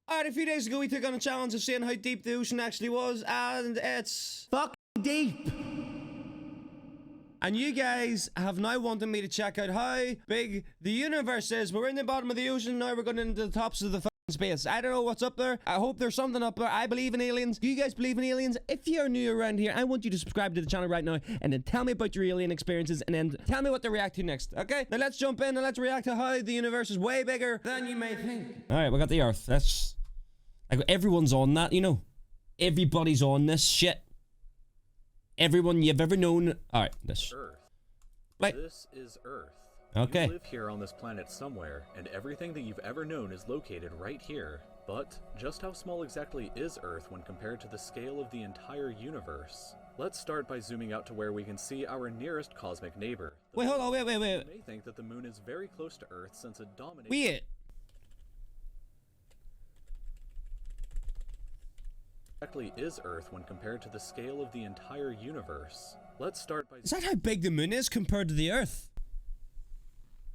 Alright, a few days ago we took on a challenge of seeing how deep the ocean actually was, and it's fucking deep. And you guys have now wanted me to check out how big the universe is. We're in the bottom of the ocean, now we're going into the tops of the fucking space. I don't know what's up there. I hope there's something up there. I believe in aliens. Do you guys believe in aliens? If you're new around here, I want you to subscribe to the channel right now, and then tell me about your alien experiences, and then tell me what to react to next, okay? Now let's jump in and let's react to how the universe is way bigger than you may think. Alright, we got the Earth. That's... like, everyone's on that, you know? Everybody's on this shit. Everyone you've ever known. Alright, this. Earth. Like, this is Earth. okay. You live here on this planet somewhere, and everything that you've ever known is located right here. But just how small exactly is Earth when compared to the scale of the entire universe? Let's start by zooming out to where we can see our nearest cosmic neighbor. Wait, hold on, wait. You may think that the moon is very close to Earth since it dominates... Wait. Exactly is Earth when compared to the scale of the entire universe. Let's start by... Is that how big the moon is compared to the Earth?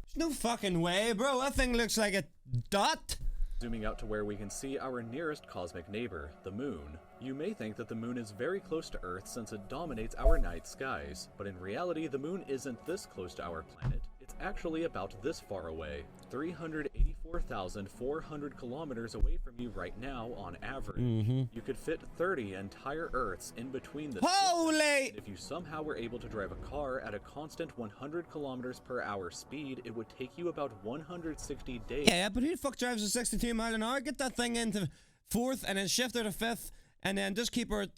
There's no fucking way, bro. That thing looks like a dot. Zooming out to where we can see our nearest cosmic neighbor, the moon. You may think that the moon is very close to Earth since it dominates our night skies, but in reality the moon isn't this close to our planet. It's actually about this far away, 384,400 kilometers away from you right now on average. You could fit 30 entire Earths in between the... Holy! If you somehow were able to drive a car at a constant 100 kilometers per hour speed, it would take you about 160 days. Yeah, but who the fuck drives a 62 mile an hour? Get that thing into fourth and then shift her to fifth, and then just keep her in.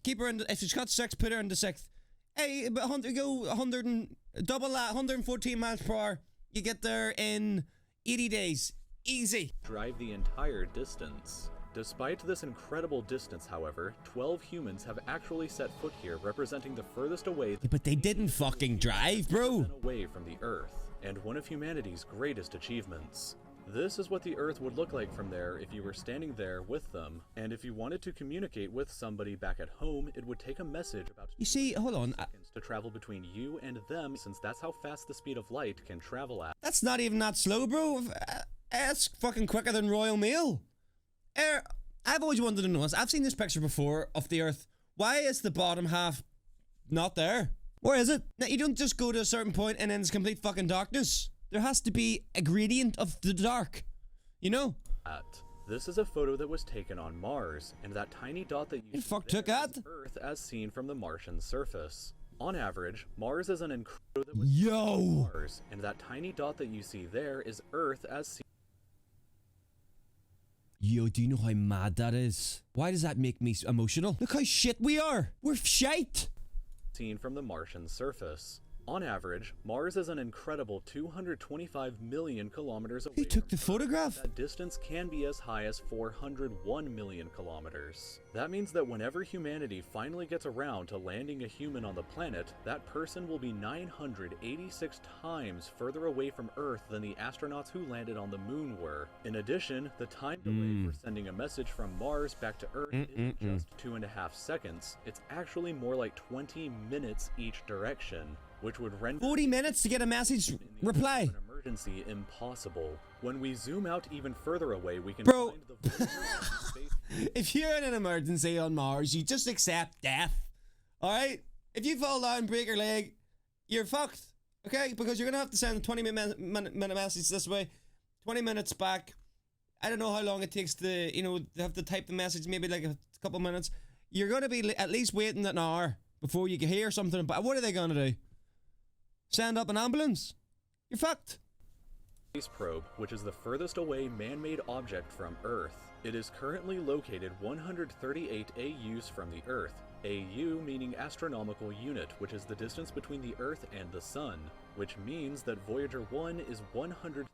If she's got sixth, put her into sixth. Hey, but go 100 and double that, 114 miles per hour. You get there in 80 days. Easy. Drive the entire distance. Despite this incredible distance, however, 12 humans have actually set foot here, representing the furthest away... Yeah, but they didn't fucking drive, bro. ...away from the Earth, and one of humanity's greatest achievements. This is what the Earth would look like from there if you were standing there with them, and if you wanted to communicate with somebody back at home, it would take a message about... You see, hold on. ...seconds to travel between you and them, since that's how fast the speed of light can travel at. That's not even that slow, bro. That's fucking quicker than Royal Mail. I've always wanted to know this. I've seen this picture before of the Earth. Why is the bottom half not there? Where is it? Now, you don't just go to a certain point and then it's complete fucking darkness. There has to be a gradient of the dark, you know? This is a photo that was taken on Mars, and that tiny dot that you fuck took that? Earth as seen from the Martian surface. On average, Mars is an incredible... Mars, and that tiny dot that you see there is Earth as seen... Yo, do you know how mad that is? Why does that make me emotional? Look how shit we are! We're shite! Seen from the Martian surface. On average, Mars is an incredible 225 million kilometers away. Who took the photograph? That distance can be as high as 401 million kilometers. That means that whenever humanity finally gets around to landing a human on the planet, that person will be 986 times further away from Earth than the astronauts who landed on the moon were. In addition, the time delay for sending a message from Mars back to Earth isn't just 2.5 seconds. It's actually more like 20 minutes each direction, which would render 40 minutes to get a message reply. An emergency impossible. When we zoom out even further away, we can Bro, find the space. If you're in an emergency on Mars, you just accept death. Alright? If you fall down, break your leg, you're fucked. Okay? Because you're gonna have to send a 20-minute message this way, 20 minutes back. I don't know how long it takes to, you know, have to type the message, maybe like a couple minutes. You're gonna be at least waiting an hour before you can hear something. But what are they gonna do? Send up an ambulance? You're fucked. Space probe, which is the furthest away man-made object from Earth. It is currently located 138 AUs from the Earth. AU meaning astronomical unit, which is the distance between the Earth and the Sun, which means that Voyager 1 is 130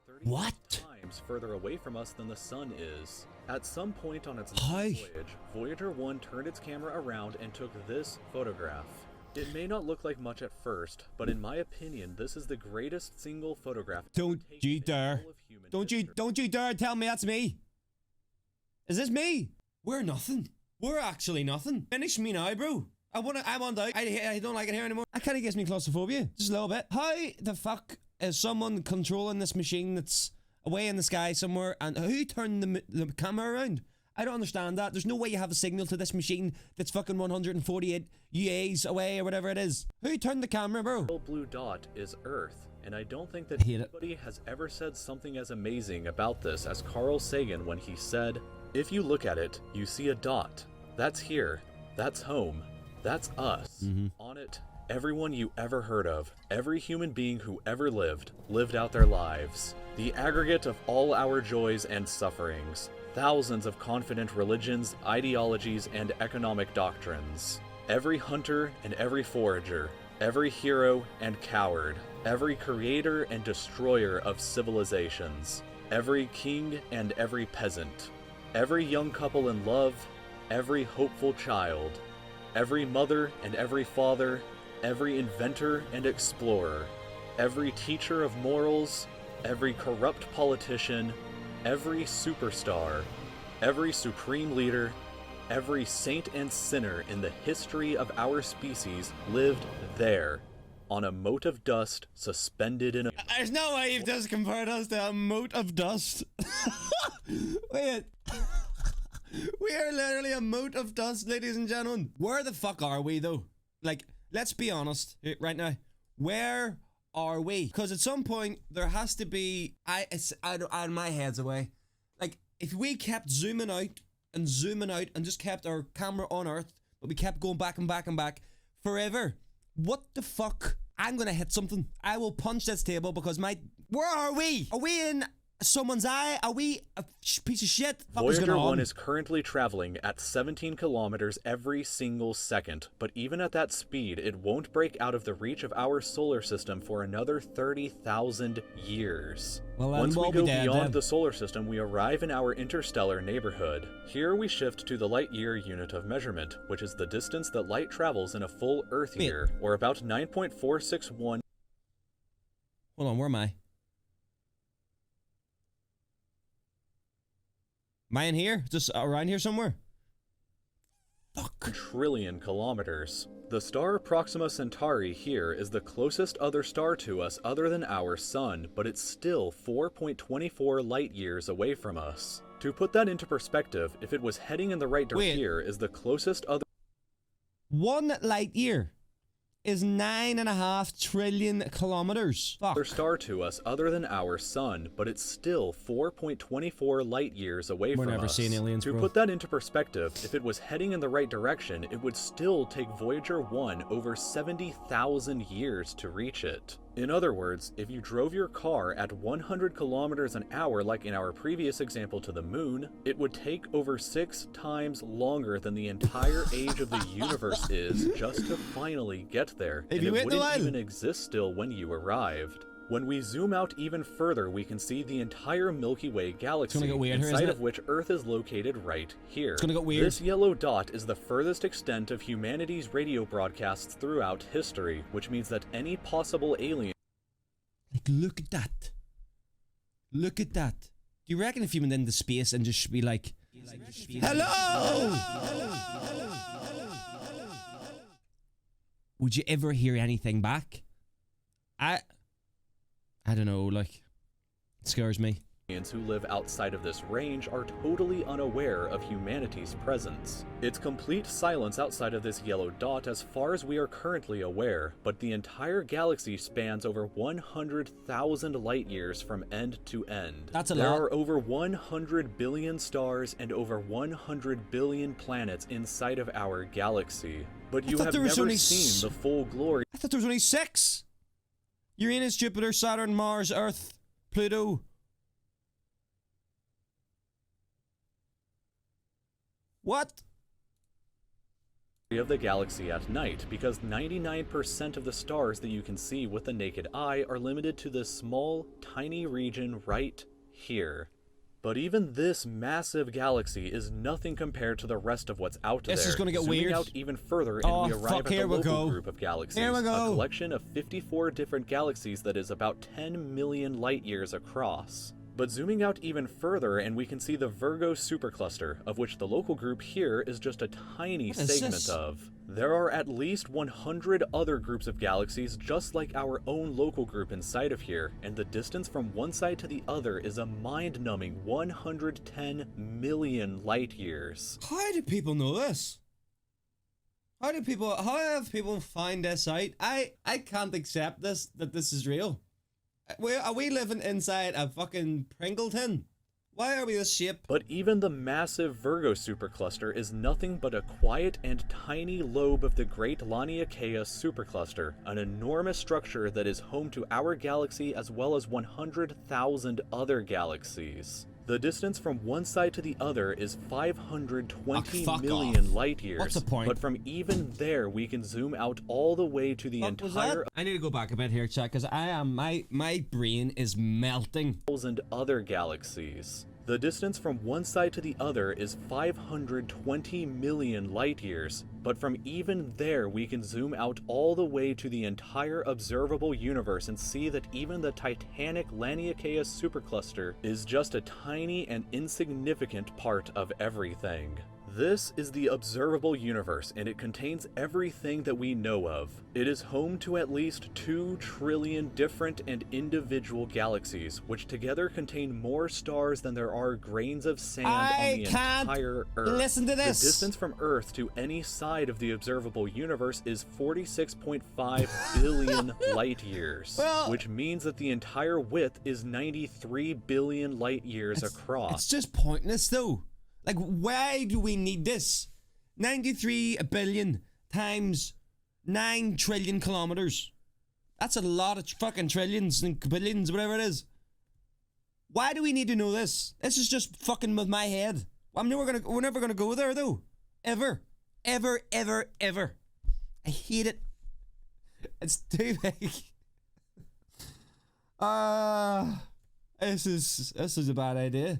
times further away from us than the Sun is. At some point on its voyage, Voyager 1 turned its camera around and took this photograph. It may not look like much at first, but in my opinion, this is the greatest single photograph. Don't you dare. Don't you dare tell me that's me. Is this me? We're nothing. We're actually nothing. Finish me now, bro. I want out. I don't like it here anymore. That kind of gives me claustrophobia. Just a little bit. How the fuck is someone controlling this machine that's away in the sky somewhere? And who turned the camera around? I don't understand that. There's no way you have a signal to this machine that's fucking 148 UAs away or whatever it is. Who turned the camera, bro? The blue dot is Earth, and I don't think that anybody has ever said something as amazing about this as Carl Sagan when he said, "If you look at it, you see a dot. That's here. That's home. That's us. On it, everyone you ever heard of, every human being who ever lived out their lives. The aggregate of all our joys and sufferings. Thousands of confident religions, ideologies, and economic doctrines. Every hunter and every forager, every hero and coward, every creator and destroyer of civilizations, every king and every peasant, every young couple in love, every hopeful child, every mother and every father, every inventor and explorer, every teacher of morals, every corrupt politician, every superstar, every supreme leader, every saint and sinner in the history of our species lived there, on a mote of dust suspended in a... There's no way you've just compared us to a mote of dust. Wait. We are literally a mote of dust, ladies and gentlemen. Where the fuck are we, though? Like, let's be honest right now. Where are we? Because at some point, there has to be... my head's away. Like, if we kept zooming out and just kept our camera on Earth, but we kept going back and back and back forever, what the fuck? I'm gonna hit something. I will punch this table because where are we? Are we in someone's eye? Are we a piece of shit? Voyager 1 is currently traveling at 17 kilometers every single second, but even at that speed, it won't break out of the reach of our solar system for another 30,000 years. Well, once we go beyond the solar system, we arrive in our interstellar neighborhood. Here we shift to the light year unit of measurement, which is the distance that light travels in a full Earth year, or about 9.461. Hold on, where am I? Am I in here? Just around here somewhere? Fuck. Trillion kilometers. The star Proxima Centauri here is the closest other star to us other than our sun, but it's still 4.24 light years away from us. To put that into perspective, if it was heading in the right direction, here is the closest other... 1 light year is 9.5 trillion kilometers. Fuck. Other star to us other than our sun, but it's still 4.24 light years away from us. We're never seeing aliens, bro. To put that into perspective, if it was heading in the right direction, it would still take Voyager 1 over 70,000 years to reach it. In other words, if you drove your car at 100 kilometers an hour like in our previous example to the moon, it would take over 6 times longer than the entire age of the universe is just to finally get there, and it wouldn't even exist still when you arrived. When we zoom out even further, we can see the entire Milky Way galaxy, inside of which Earth is located right here. It's gonna get weird. This yellow dot is the furthest extent of humanity's radio broadcasts throughout history, which means that any possible alien... Like, look at that. Look at that. Do you reckon if you went into space and just be like, hello? Would you ever hear anything back? I don't know, like, it scares me. Who live outside of this range are totally unaware of humanity's presence. It's complete silence outside of this yellow dot as far as we are currently aware, but the entire galaxy spans over 100,000 light years from end to end. That's a lot. There are over 100 billion stars and over 100 billion planets inside of our galaxy. But you have never seen the full glory. I thought there was only 6. Uranus, Jupiter, Saturn, Mars, Earth, Pluto. What? Of the galaxy at night, because 99% of the stars that you can see with the naked eye are limited to this small, tiny region right here. But even this massive galaxy is nothing compared to the rest of what's out there. This is gonna get Zooming weird. out even further, and we arrive at the local group of galaxies. Here we go. A collection of 54 different galaxies that is about 10 million light years across. But zooming out even further, and we can see the Virgo supercluster, of which the local group here is just a tiny segment of. There are at least 100 other groups of galaxies just like our own local group inside of here, and the distance from one side to the other is a mind-numbing 110 million light years. How do people know this? How have people find this out? I can't accept this, that this is real. Are we living inside a fucking Pringle tin? Why are we this shape? But even the massive Virgo supercluster is nothing but a quiet and tiny lobe of the Great Laniakea supercluster, an enormous structure that is home to our galaxy as well as 100,000 other galaxies. The distance from one side to the other is 520 million light years. What's the point? But from even there, we can zoom out all the way to the entire... I need to go back a bit here, Chuck, because my brain is melting. ...thousand other galaxies. The distance from one side to the other is 520 million light years, but from even there we can zoom out all the way to the entire observable universe and see that even the titanic Laniakea supercluster is just a tiny and insignificant part of everything. This is the observable universe, and it contains everything that we know of. It is home to at least 2 trillion different and individual galaxies, which together contain more stars than there are grains of sand on the entire Earth. Listen to this. The distance from Earth to any side of the observable universe is 46.5 billion light years, which means that the entire width is 93 billion light years across. It's just pointless, though. Like, why do we need this? 93 billion times 9 trillion kilometers. That's a lot of fucking trillions and billions, whatever it is. Why do we need to know this? This is just fucking with my head. We're never gonna go there, though. Ever. Ever, ever, ever. I hate it. It's too big. This is a bad idea.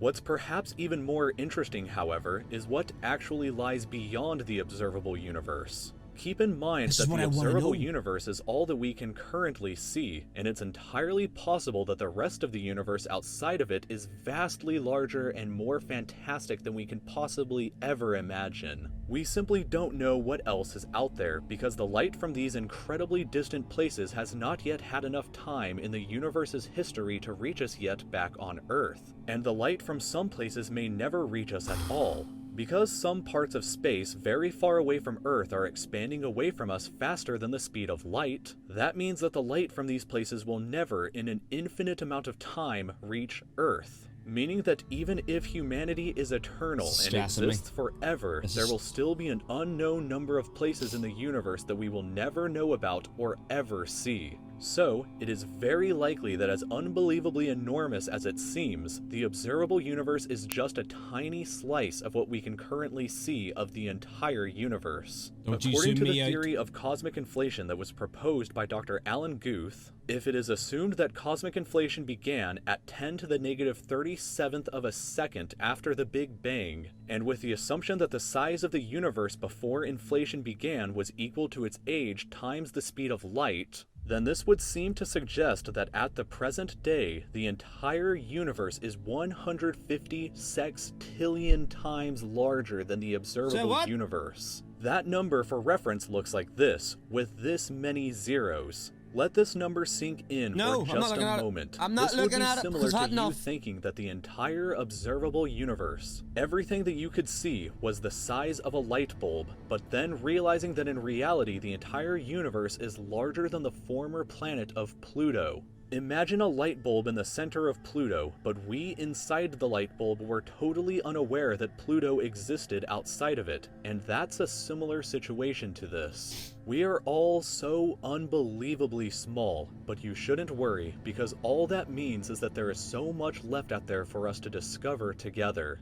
What's perhaps even more interesting, however, is what actually lies beyond the observable universe. Keep in mind that the observable universe is all that we can currently see, and it's entirely possible that the rest of the universe outside of it is vastly larger and more fantastic than we can possibly ever imagine. We simply don't know what else is out there because the light from these incredibly distant places has not yet had enough time in the universe's history to reach us yet back on Earth. And the light from some places may never reach us at all. Because some parts of space very far away from Earth are expanding away from us faster than the speed of light, that means that the light from these places will never, in an infinite amount of time, reach Earth. Meaning that even if humanity is eternal and exists forever, there will still be an unknown number of places in the universe that we will never know about or ever see. So, it is very likely that as unbelievably enormous as it seems, the observable universe is just a tiny slice of what we can currently see of the entire universe. According to the theory of cosmic inflation that was proposed by Dr. Alan Guth, if it is assumed that cosmic inflation began at 10 to the negative 37th of a second after the Big Bang, and with the assumption that the size of the universe before inflation began was equal to its age times the speed of light, then this would seem to suggest that at the present day, the entire universe is 150 sextillion times larger than the observable universe. That number for reference looks like this, with this many zeros. Let this number sink in for just a moment. I'm not looking at it. This would be similar to you thinking that the entire observable universe, everything that you could see, was the size of a light bulb, but then realizing that in reality the entire universe is larger than the former planet of Pluto. Imagine a light bulb in the center of Pluto, but we inside the light bulb were totally unaware that Pluto existed outside of it, and that's a similar situation to this. We are all so unbelievably small, but you shouldn't worry, because all that means is that there is so much left out there for us to discover together.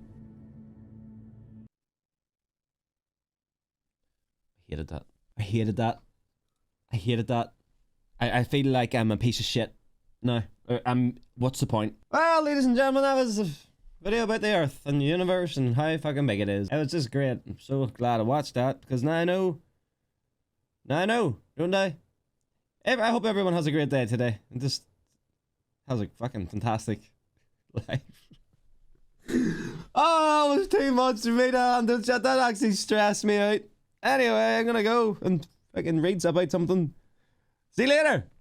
I hated that. I feel like I'm a piece of shit. No, what's the point? Well, ladies and gentlemen, that was a video about the Earth and the universe and how fucking big it is. It was just great. I'm so glad I watched that because now I know. Now I know, don't I? I hope everyone has a great day today and just has a fucking fantastic life. Oh, it was too much for me to handle. That actually stressed me out. Anyway, I'm gonna go and fucking read about something. See you later.